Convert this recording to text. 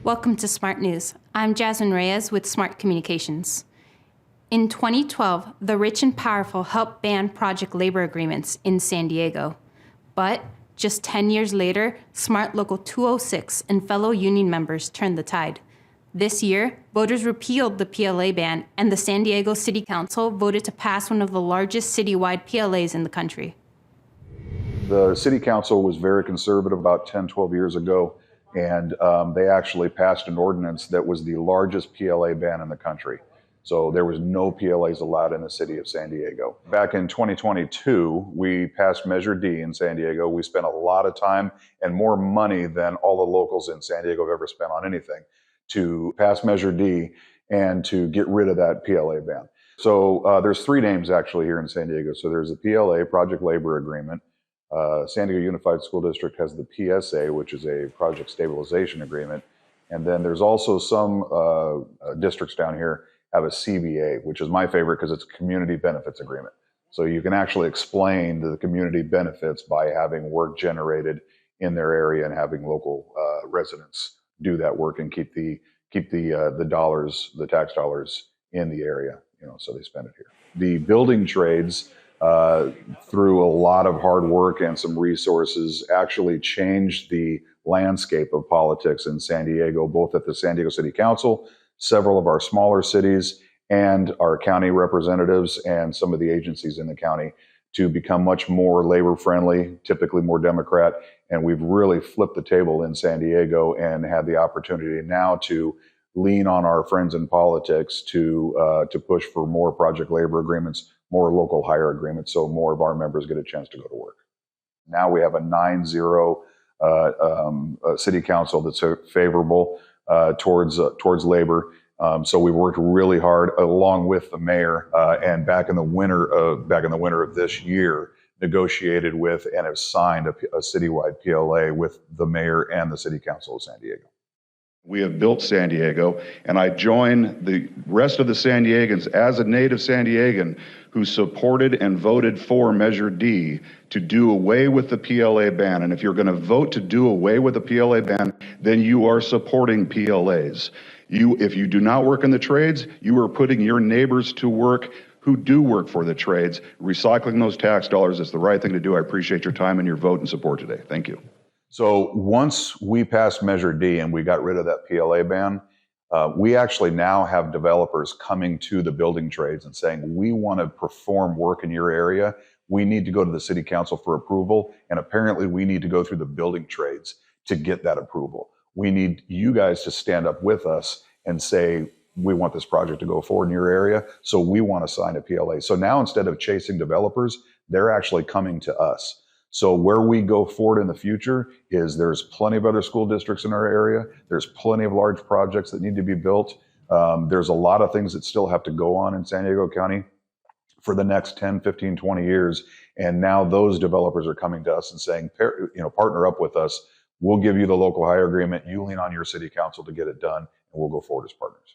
Welcome to Smart News. I'm Jasmine Reyes with Smart Communications. In 2012, the rich and powerful helped ban project labor agreements in San Diego. But just 10 years later, Smart Local 206 and fellow union members turned the tide. This year, voters repealed the PLA ban, and the San Diego City Council voted to pass one of the largest citywide PLAs in the country. The City Council was very conservative about 10, 12 years ago, and they actually passed an ordinance that was the largest PLA ban in the country. So there was no PLAs allowed in the city of San Diego. Back in 2022, we passed Measure D in San Diego. We spent a lot of time and more money than all the locals in San Diego have ever spent on anything to pass Measure D and to get rid of that PLA ban. So there's three names actually here in San Diego. So there's the PLA, Project Labor Agreement. San Diego Unified School District has the PSA, which is a Project Stabilization Agreement. And then there's also some districts down here have a CBA, which is my favorite because it's a Community Benefits Agreement. So you can actually explain the community benefits by having work generated in their area and having local residents do that work and keep the dollars, the tax dollars in the area, so they spend it here. The building trades, through a lot of hard work and some resources, actually changed the landscape of politics in San Diego, both at the San Diego City Council, several of our smaller cities, and our county representatives and some of the agencies in the county to become much more labor friendly, typically more Democrat. And we've really flipped the table in San Diego and had the opportunity now to lean on our friends in politics to push for more project labor agreements, more local hire agreements, so more of our members get a chance to go to work. Now we have a 9-0 city council that's favorable towards labor. So we worked really hard along with the mayor, and back in the winter of this year, negotiated with and have signed a citywide PLA with the mayor and the city council of San Diego. We have built San Diego, and I join the rest of the San Diegans as a native San Diegan who supported and voted for Measure D to do away with the PLA ban. And if you're going to vote to do away with the PLA ban, then you are supporting PLAs. If you do not work in the trades, you are putting your neighbors to work who do work for the trades. Recycling those tax dollars is the right thing to do. I appreciate your time and your vote and support today. Thank you. So once we passed Measure D and we got rid of that PLA ban, we actually now have developers coming to the building trades and saying, we want to perform work in your area. We need to go to the city council for approval. And apparently we need to go through the building trades to get that approval. We need you guys to stand up with us and say, we want this project to go forward in your area. So we want to sign a PLA. So now instead of chasing developers, they're actually coming to us. So where we go forward in the future is there's plenty of other school districts in our area. There's plenty of large projects that need to be built. There's a lot of things that still have to go on in San Diego County for the next 10, 15, 20 years. And now those developers are coming to us and saying, partner up with us. We'll give you the local hire agreement. You lean on your city council to get it done, and we'll go forward as partners.